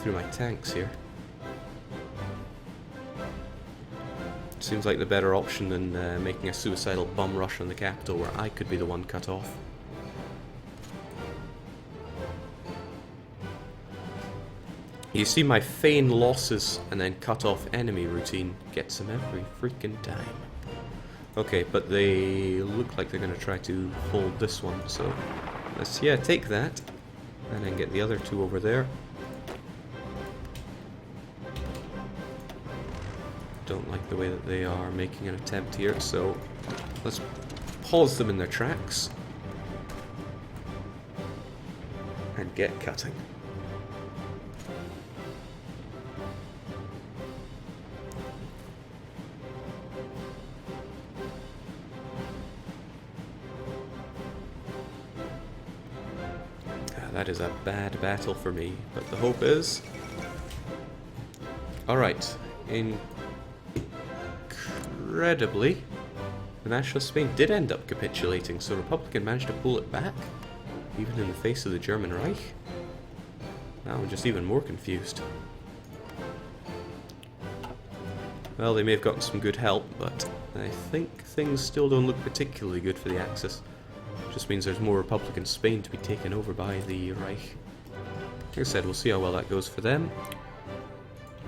through my tanks here. Seems like the better option than making a suicidal bum rush on the capital where I could be the one cut off. You see, my feign losses and then cut off enemy routine gets them every freaking time. Okay, but they look like they're going to try to hold this one, so let's, yeah, take that and then get the other two over there. Don't like the way that they are making an attempt here, so let's pause them in their tracks and get cutting. That is a bad battle for me, but the hope is... Alright, incredibly, the Nationalist Spain did end up capitulating, so Republican managed to pull it back, even in the face of the German Reich. Now I'm just even more confused. Well, they may have gotten some good help, but I think things still don't look particularly good for the Axis. Just means there's more Republican Spain to be taken over by the Reich. Like I said, we'll see how well that goes for them.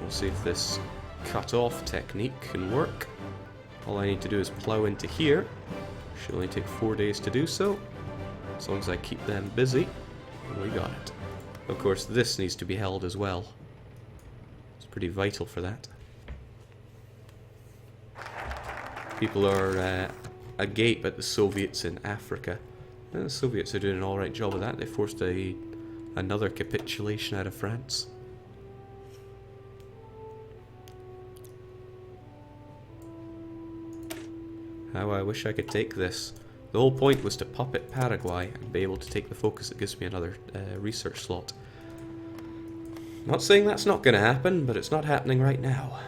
We'll see if this cut-off technique can work. All I need to do is plow into here. Should only take 4 days to do so. As long as I keep them busy, we got it. Of course, this needs to be held as well. It's pretty vital for that. People are agape at the Soviets in Africa. The Soviets are doing an alright job of that. They forced another capitulation out of France. How I wish I could take this. The whole point was to puppet Paraguay and be able to take the focus that gives me another research slot. Not saying that's not going to happen, but it's not happening right now.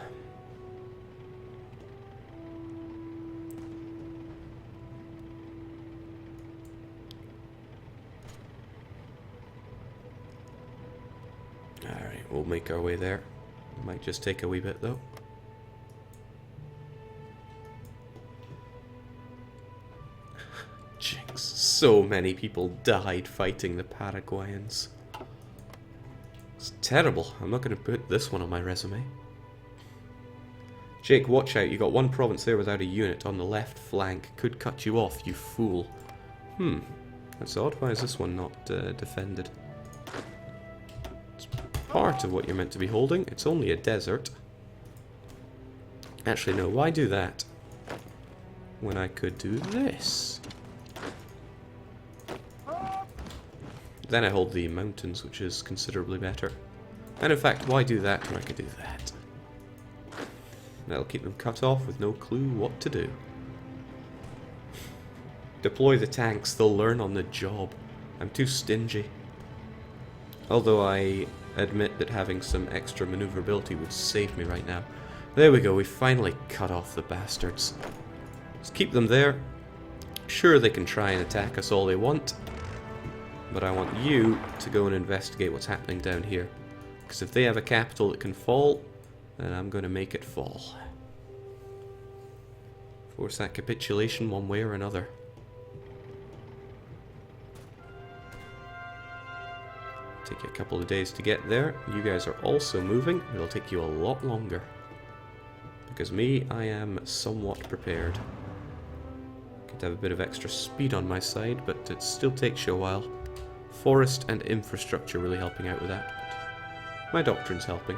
Alright, we'll make our way there. Might just take a wee bit though. Jinx, so many people died fighting the Paraguayans. It's terrible. I'm not going to put this one on my resume. Jake, watch out. You got one province there without a unit on the left flank. Could cut you off, you fool. That's odd. Why is this one not defended? It's part of what you're meant to be holding. It's only a desert. Actually, no. Why do that when I could do this? Then I hold the mountains, which is considerably better. And in fact, why do that when I could do that? That'll keep them cut off with no clue what to do. Deploy the tanks, they'll learn on the job. I'm too stingy. Although I admit that having some extra maneuverability would save me right now. There we go, we finally cut off the bastards. Let's keep them there. Sure, they can try and attack us all they want. But I want you to go and investigate what's happening down here. Because if they have a capital that can fall, then I'm going to make it fall. Force that capitulation one way or another. Take you a couple of days to get there. You guys are also moving. It'll take you a lot longer. Because me, I am somewhat prepared. Could have a bit of extra speed on my side, but it still takes you a while. Forest and infrastructure really helping out with that. My doctrine's helping.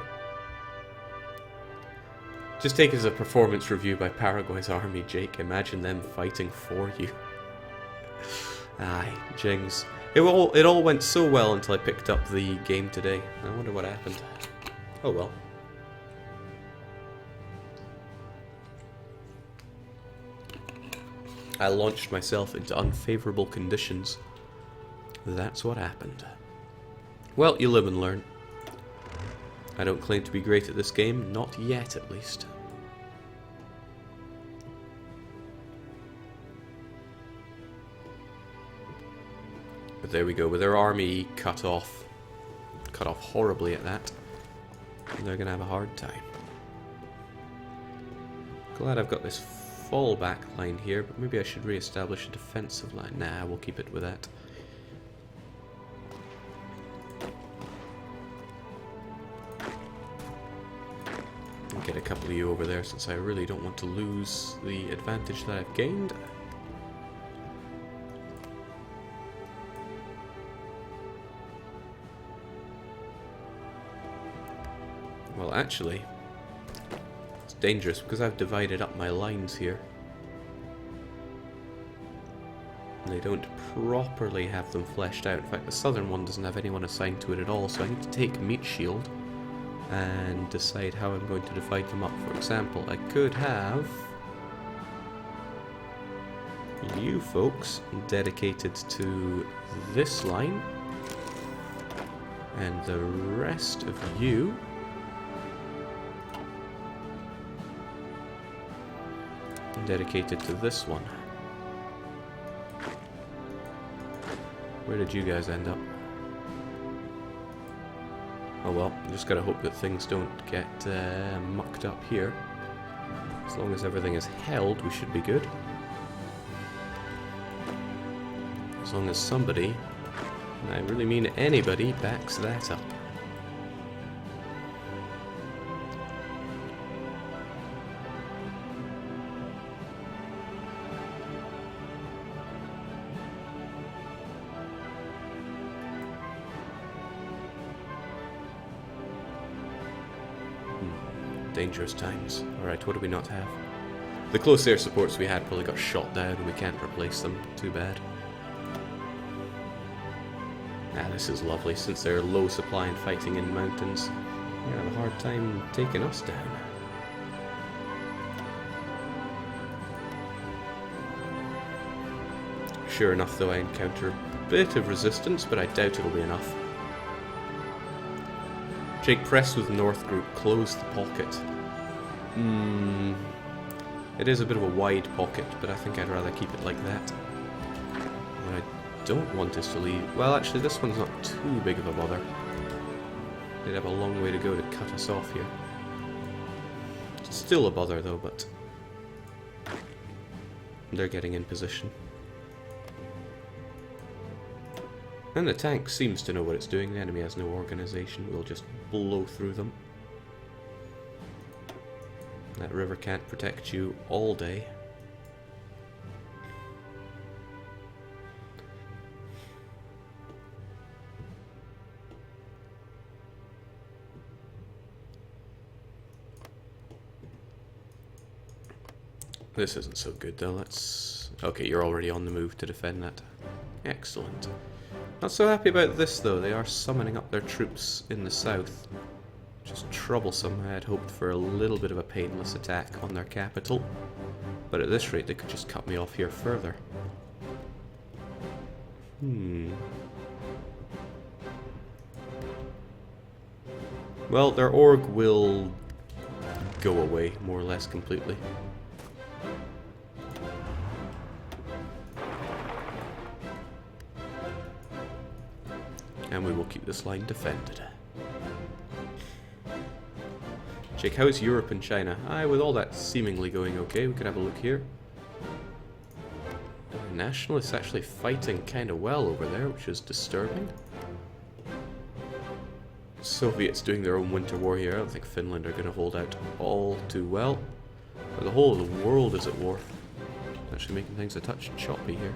Just take it as a performance review by Paraguay's army, Jake. Imagine them fighting for you. Aye, jings. It all went so well until I picked up the game today. I wonder what happened. Oh well. I launched myself into unfavorable conditions. That's what happened. Well, you live and learn. I don't claim to be great at this game, not yet at least. But there we go, with their army cut off horribly at that. they're gonna have a hard time. Glad I've got this fallback line here, but maybe I should re-establish a defensive line. Nah, we'll keep it with that. I'll get a couple of you over there since I really don't want to lose the advantage that I've gained. Well, actually, it's dangerous because I've divided up my lines here. And they don't properly have them fleshed out. In fact, the southern one doesn't have anyone assigned to it at all, so I need to take Meat Shield and decide how I'm going to divide them up. For example, I could have you folks dedicated to this line, and the rest of you dedicated to this one. Where did you guys end up? Oh well, just gotta hope that things don't get mucked up here. As long as everything is held, we should be good. As long as somebody, and I really mean anybody, backs that up. Dangerous times. Alright, what do we not have? The close air supports we had probably got shot down and we can't replace them. Too bad. Ah, this is lovely. Since they're low supply and fighting in mountains, they have a hard time taking us down. Sure enough, though, I encounter a bit of resistance, but I doubt it'll be enough. Jake, press with North Group, close the pocket. It is a bit of a wide pocket, but I think I'd rather keep it like that. What I don't want is to leave... Well, actually, this one's not too big of a bother. They'd have a long way to go to cut us off here. It's still a bother, though, but... they're getting in position. And the tank seems to know what it's doing. The enemy has no organization. We'll just blow through them. That river can't protect you all day. This isn't so good though. Let's... Okay, you're already on the move to defend that. Excellent. Not so happy about this though. They are summoning up their troops in the south. Which is troublesome. I had hoped for a little bit of a painless attack on their capital. But at this rate they could just cut me off here further. Well, their org will go away more or less completely. And we will keep this line defended. Jake, how is Europe and China? Aye, with all that seemingly going okay, we could have a look here. The nationalists actually fighting kind of well over there, which is disturbing. Soviets doing their own winter war here. I don't think Finland are going to hold out all too well. But the whole of the world is at war. Actually making things a touch choppy here.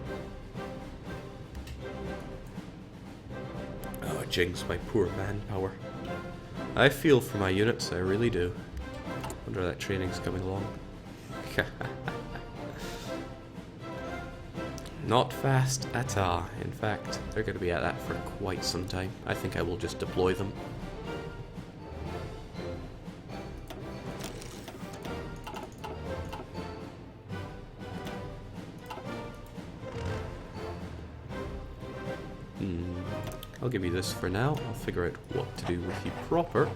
Oh, jinx, my poor manpower. I feel for my units, I really do. Wonder how that training's coming along. Not fast at all. In fact, they're going to be at that for quite some time. I think I will just deploy them. I'll give you this for now. I'll figure out what to do with you proper.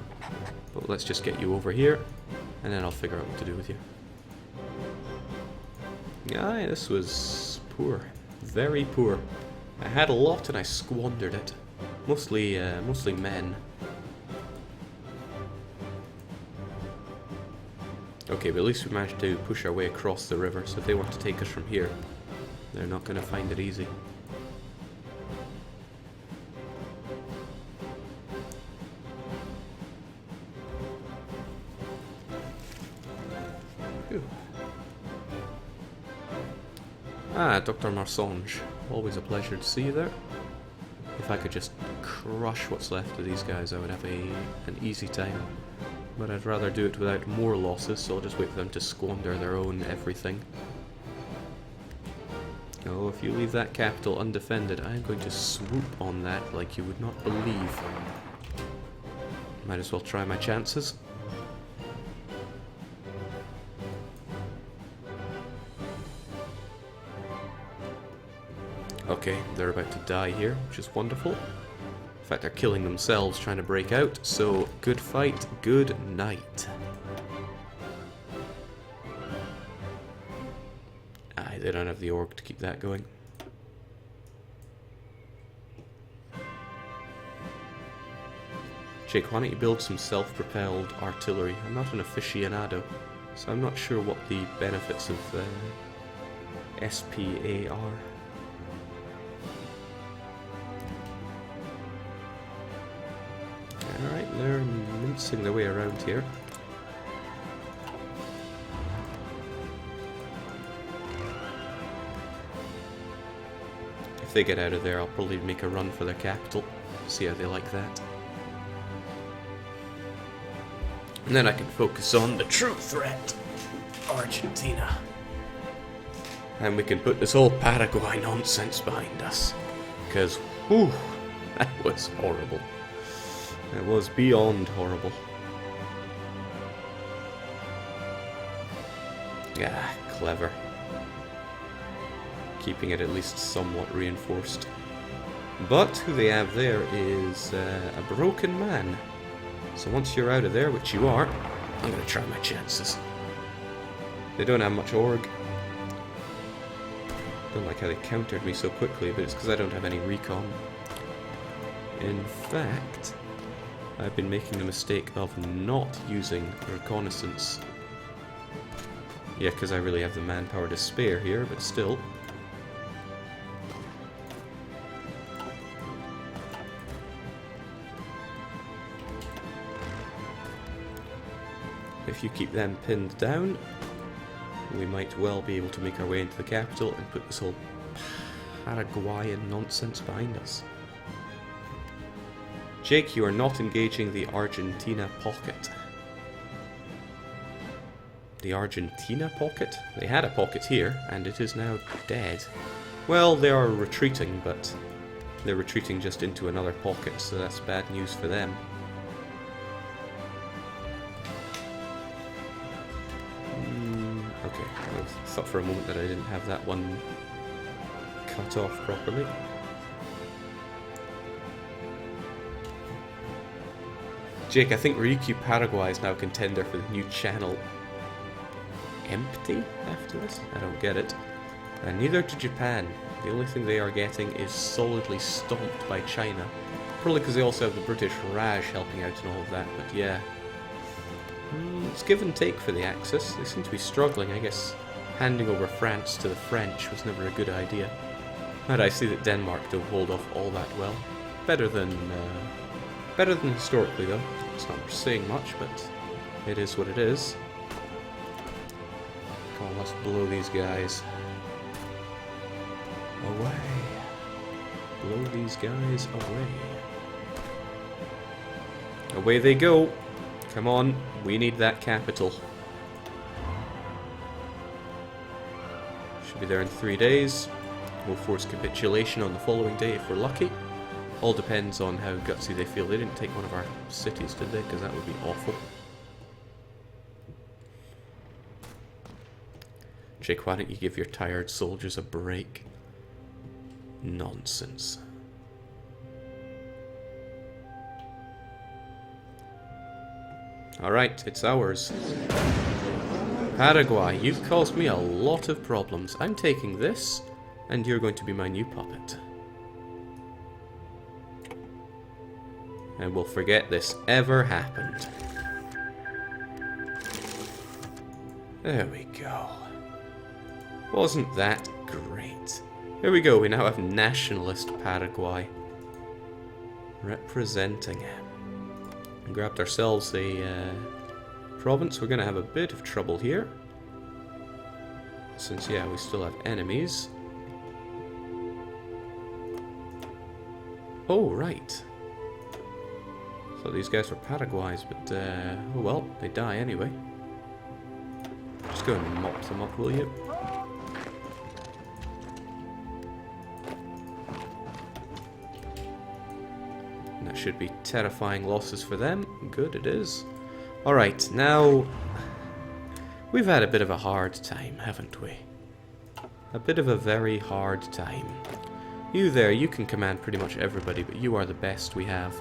But let's just get you over here, and then I'll figure out what to do with you. Aye, this was poor. Very poor. I had a lot and I squandered it. Mostly men. Okay, but at least we managed to push our way across the river, so if they want to take us from here, they're not going to find it easy. Whew. Ah, Dr. Marsange. Always a pleasure to see you there. If I could just crush what's left of these guys, I would have an easy time. But I'd rather do it without more losses, so I'll just wait for them to squander their own everything. Oh, if you leave that capital undefended, I'm going to swoop on that like you would not believe. Might as well try my chances. Okay, they're about to die here, which is wonderful. In fact, they're killing themselves trying to break out, so good fight, good night. Aye, they don't have the org to keep that going. Jake, why don't you build some self-propelled artillery? I'm not an aficionado, so I'm not sure what the benefits of SPA are. Alright, they're mincing their way around here. If they get out of there, I'll probably make a run for their capital. See how they like that. And then I can focus on the true threat, Argentina. And we can put this whole Paraguay nonsense behind us. Because, whew, that was horrible. It was beyond horrible. Yeah, clever. Keeping it at least somewhat reinforced. But who they have there is a broken man. So once you're out of there, which you are, I'm going to try my chances. They don't have much org. Don't like how they countered me so quickly, but it's because I don't have any recon. In fact, I've been making the mistake of not using reconnaissance. Yeah, because I really have the manpower to spare here, but still. If you keep them pinned down, we might well be able to make our way into the capital and put this whole Paraguayan nonsense behind us. Jake, you are not engaging the Argentina pocket. The Argentina pocket? They had a pocket here, and it is now dead. Well, they are retreating, but they're retreating just into another pocket, so that's bad news for them. Okay, I thought for a moment that I didn't have that one cut off properly. Jake, I think Ryukyu Paraguay is now contender for the new channel. Empty after this? I don't get it. And neither to Japan. The only thing they are getting is solidly stomped by China. Probably because they also have the British Raj helping out and all of that, but yeah. It's give and take for the Axis. They seem to be struggling. I guess handing over France to the French was never a good idea. And I see that Denmark don't hold off all that well. Better than historically, though. It's not saying much, but it is what it is. Come on, let's blow these guys away. Blow these guys away. Away they go. Come on, we need that capital. Should be there in 3 days. We'll force capitulation on the following day if we're lucky. All depends on how gutsy they feel. They didn't take one of our cities, did they? Because that would be awful. Jake, why don't you give your tired soldiers a break? Nonsense. Alright, it's ours. Paraguay, you've caused me a lot of problems. I'm taking this, and you're going to be my new puppet. And we'll forget this ever happened. There we go. Wasn't that great? Here we go, we now have nationalist Paraguay. Representing. Grabbed ourselves a province. We're going to have a bit of trouble here. Since, yeah, we still have enemies. Oh, right. Thought these guys were Paraguays, but, oh well, they die anyway. Just go and mop them up, will you? And that should be terrifying losses for them. Good, it is. Alright, now... We've had a bit of a hard time, haven't we? A bit of a very hard time. You there, you can command pretty much everybody, but you are the best we have.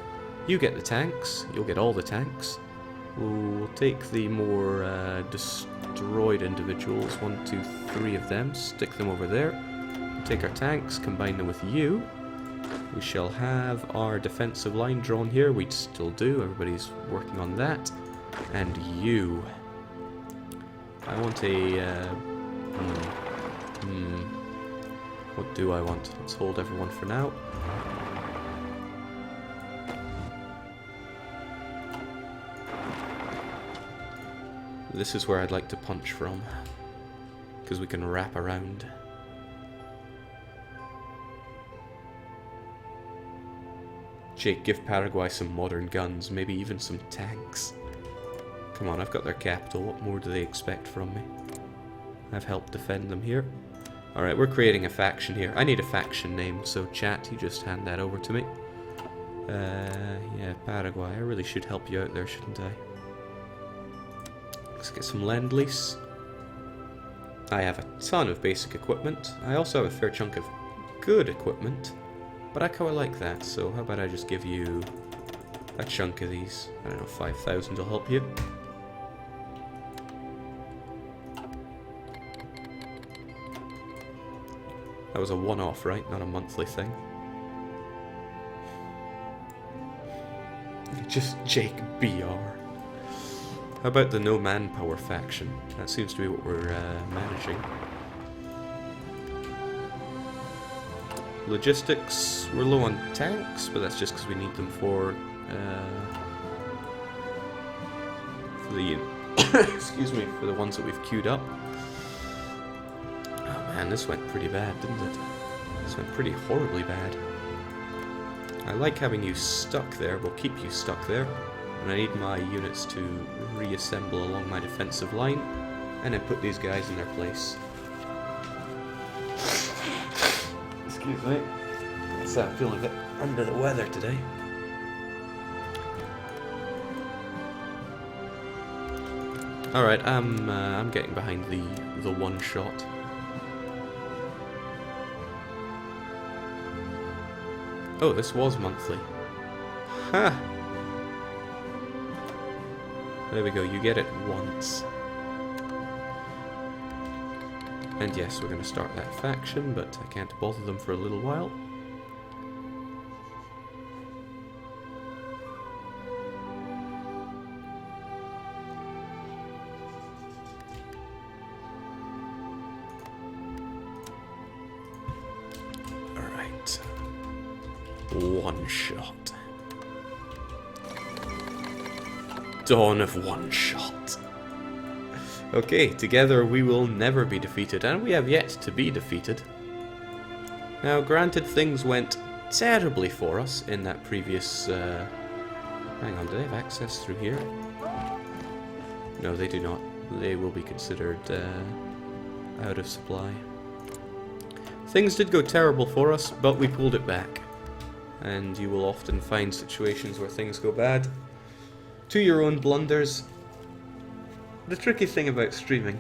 You get the tanks. You'll get all the tanks. We'll take the more destroyed individuals. 1, 2, 3 of them. Stick them over there. We'll take our tanks, combine them with you. We shall have our defensive line drawn here. We still do. Everybody's working on that. And you. I want a... What do I want? Let's hold everyone for now. This is where I'd like to punch from. Because we can wrap around. Jake, give Paraguay some modern guns, maybe even some tanks. Come on, I've got their capital. What more do they expect from me? I've helped defend them here. Alright, we're creating a faction here. I need a faction name, so chat, you just hand that over to me. Yeah, Paraguay. I really should help you out there, shouldn't I? Let's get some Lend-Lease. I have a ton of basic equipment. I also have a fair chunk of good equipment. But I kind of like that, so how about I just give you a chunk of these? I don't know, 5,000 will help you. That was a one-off, right? Not a monthly thing. Just Jake BR. How about the no manpower faction? That seems to be what we're managing. Logistics, we're low on tanks, but that's just because we need them for the excuse me, for the ones that we've queued up. Oh man, this went pretty bad, didn't it? This went pretty horribly bad. I like having you stuck there. We'll keep you stuck there. And I need my units to reassemble along my defensive line, and then put these guys in their place. Excuse me. It's feeling a bit under the weather today. Alright, I'm getting behind the one shot. Oh, this was monthly. Ha! There we go, you get it once. And yes, we're going to start that faction, but I can't bother them for a little while. Alright. One shot. Dawn of one shot. Okay, together we will never be defeated, and we have yet to be defeated. Now, granted, things went terribly for us in that previous... Hang on, do they have access through here? No, they do not. They will be considered out of supply. Things did go terrible for us, but we pulled it back. And you will often find situations where things go bad. To your own blunders. The tricky thing about streaming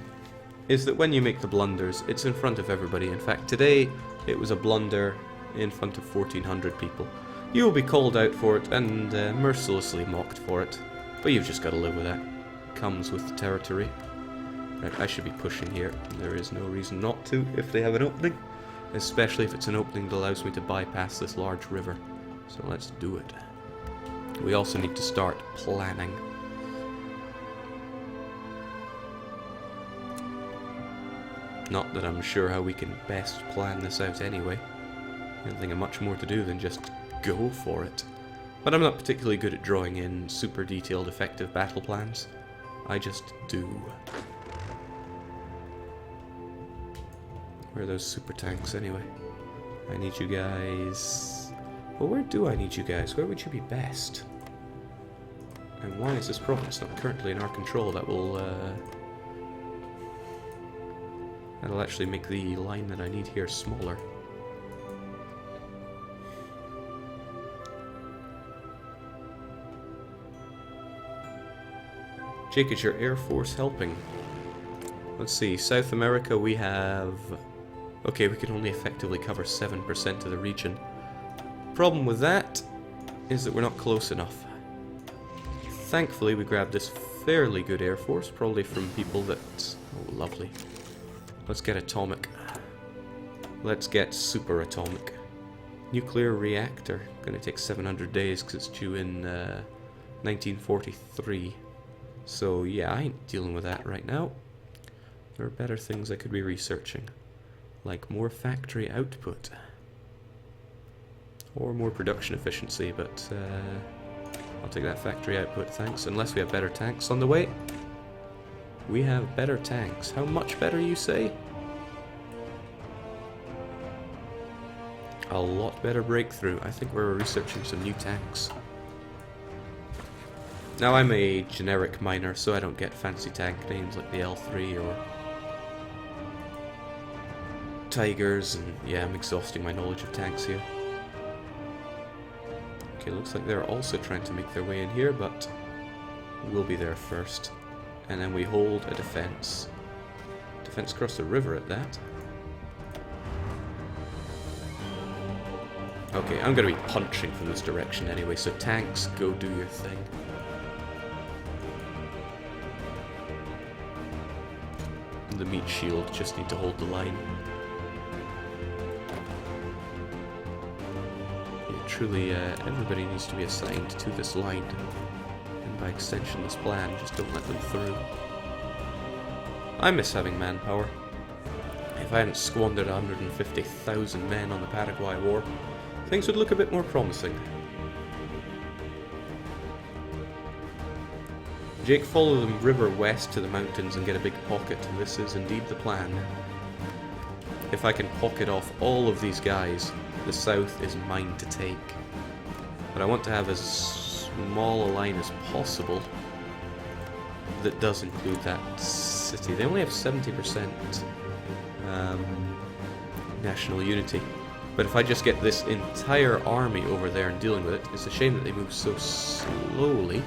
is that when you make the blunders, it's in front of everybody. In fact, today it was a blunder in front of 1,400 people. You will be called out for it and mercilessly mocked for it, but you've just got to live with that. Comes with the territory. Right, I should be pushing here. There is no reason not to if they have an opening, especially if it's an opening that allows me to bypass this large river. So let's do it. We also need to start planning. Not that I'm sure how we can best plan this out anyway. I don't think I'm much more to do than just go for it. But I'm not particularly good at drawing in super detailed, effective battle plans. I just do. Where are those super tanks anyway? I need you guys... Well, where do I need you guys? Where would you be best? And why is this province not currently in our control? That will, that'll actually make the line that I need here smaller. Jake, is your Air Force helping? Let's see, South America we have... Okay, we can only effectively cover 7% of the region. Problem with that is that we're not close enough. Thankfully, we grabbed this fairly good Air Force, probably from people that... Oh, lovely. Let's get atomic. Let's get super atomic. Nuclear reactor. Gonna take 700 days because it's due in 1943. So yeah, I ain't dealing with that right now. There are better things I could be researching. Like more factory output. Or more production efficiency, but I'll take that factory output, thanks. Unless we have better tanks on the way. We have better tanks. How much better, you say? A lot better breakthrough. I think we're researching some new tanks. Now, I'm a generic miner, so I don't get fancy tank names like the L3 or Tigers, and yeah, I'm exhausting my knowledge of tanks here. Okay, looks like they're also trying to make their way in here, but we'll be there first. And then we hold a defense. Defense across the river at that. Okay, I'm going to be punching from this direction anyway, so tanks, go do your thing. The meat shield just need to hold the line. Yeah, truly, everybody needs to be assigned to this line. And by extension, this plan, just don't let them through. I miss having manpower. If I hadn't squandered 150,000 men on the Paraguay War, things would look a bit more promising. Jake, follow the river west to the mountains and get a big pocket. This is indeed the plan. If I can pocket off all of these guys, the south is mine to take. But I want to have as small a line as possible that does include that city. They only have 70% national unity. But if I just get this entire army over there and dealing with it, it's a shame that they move so slowly.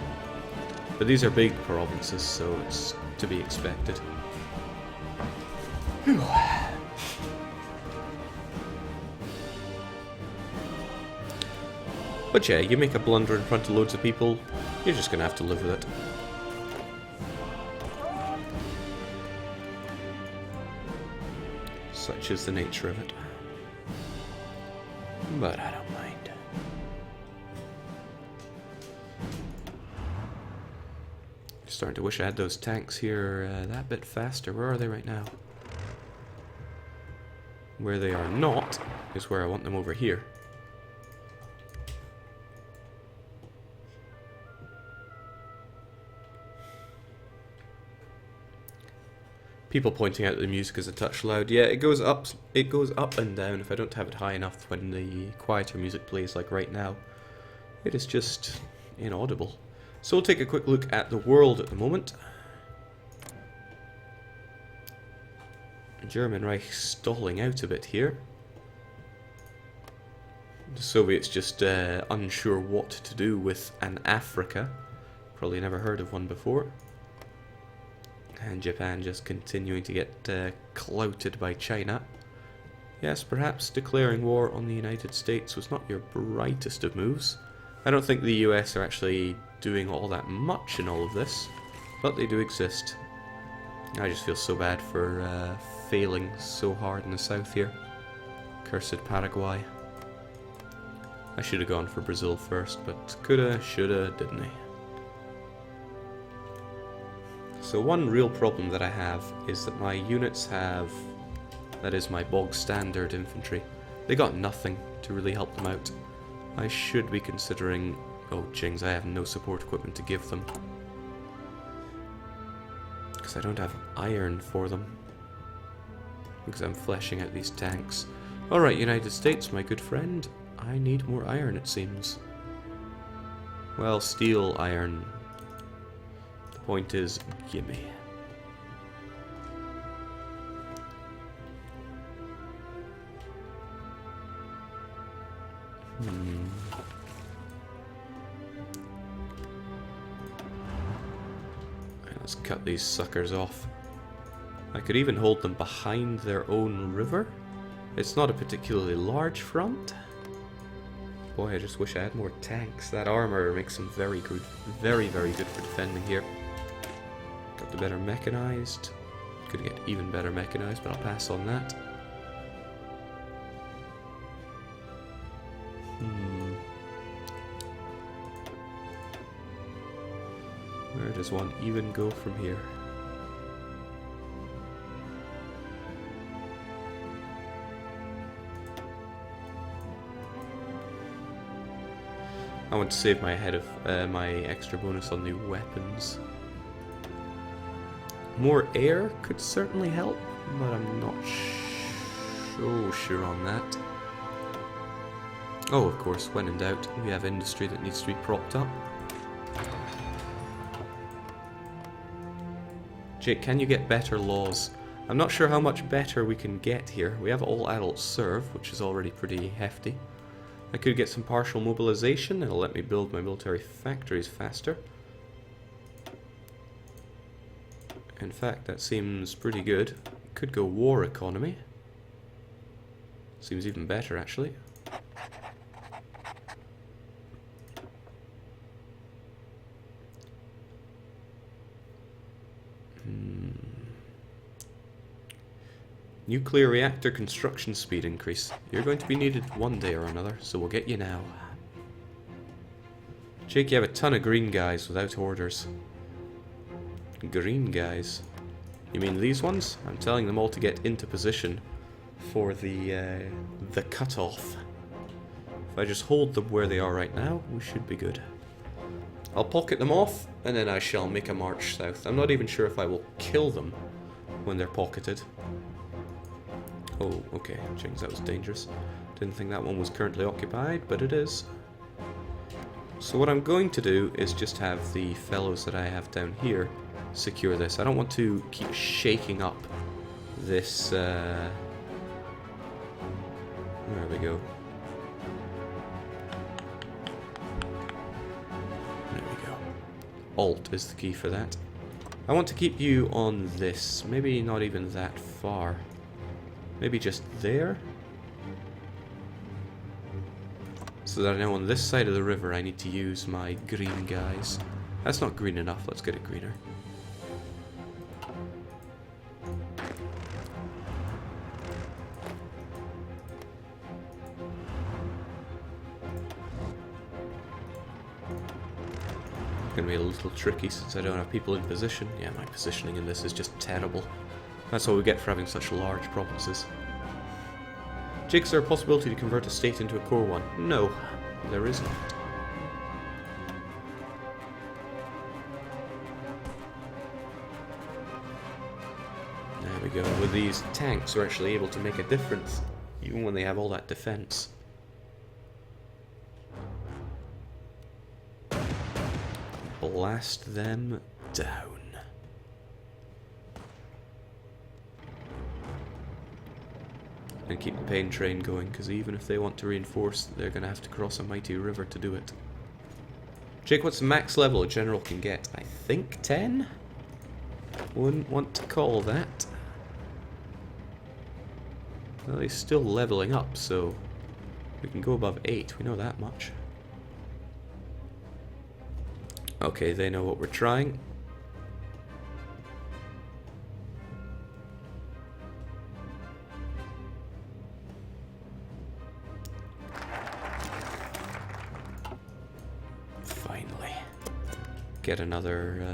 But these are big provinces, so it's to be expected. Whew. But yeah, you make a blunder in front of loads of people, you're just gonna have to live with it. Such is the nature of it. But I don't mind. Starting to wish I had those tanks here that bit faster. Where are they right now? Where they are not is where I want them over here. People pointing out that the music is a touch loud. Yeah, it goes up and down if I don't have it high enough when the quieter music plays, like right now. It is just inaudible. So we'll take a quick look at the world at the moment. German Reich stalling out a bit here. The Soviets just unsure what to do with an Africa. Probably never heard of one before. And Japan just continuing to get clouted by China. Yes, perhaps declaring war on the United States was not your brightest of moves. I don't think the US are actually doing all that much in all of this, but they do exist. I just feel so bad for failing so hard in the south here. Cursed Paraguay. I should have gone for Brazil first, but coulda, shoulda, didn't I? So one real problem that I have is that my units have That is my bog standard infantry. They got nothing to really help them out. I should be considering... Oh, jings, I have no support equipment to give them. Because I don't have iron for them. Because I'm fleshing out these tanks. Alright, United States, my good friend. I need more iron, it seems. Well, steel, iron. The point is, gimme. Let's cut these suckers off. I could even hold them behind their own river. It's not a particularly large front. Boy, I just wish I had more tanks. That armor makes them very good. Very, very good for defending here. Got the better mechanized. Could get even better mechanized, but I'll pass on that. Where does one even go from here? I want to save my head of my extra bonus on new weapons. More air could certainly help, but I'm not so sure on that. Oh, of course, when in doubt, we have industry that needs to be propped up. Jake, can you get better laws? I'm not sure how much better we can get here. We have all adults serve, which is already pretty hefty. I could get some partial mobilization. It'll let me build my military factories faster. In fact, that seems pretty good. Could go war economy. Seems even better, actually. Nuclear reactor construction speed increase. You're going to be needed one day or another, so we'll get you now. Jake, you have a ton of green guys without orders. Green guys? You mean these ones? I'm telling them all to get into position for the cutoff. If I just hold them where they are right now, we should be good. I'll pocket them off, and then I shall make a march south. I'm not even sure if I will kill them when they're pocketed. Oh, okay, jings, that was dangerous. Didn't think that one was currently occupied, but it is. So what I'm going to do is just have the fellows that I have down here secure this. I don't want to keep shaking up this, there we go. There we go. Alt is the key for that. I want to keep you on this, maybe not even that far. Maybe just there? So that I know on this side of the river I need to use my green guys. That's not green enough, let's get it greener. It's gonna be a little tricky since I don't have people in position. Yeah, my positioning in this is just terrible. That's what we get for having such large provinces. Jake, is there a possibility to convert a state into a core one? No, there is not. There we go. With these tanks, we're actually able to make a difference, even when they have all that defense. Blast them down. And keep the pain train going, because even if they want to reinforce, they're going to have to cross a mighty river to do it. Jake, what's the max level a general can get? I think 10? Wouldn't want to call that. Well, he's still leveling up, so we can go above 8, we know that much. Okay, they know what we're trying. Finally. Get another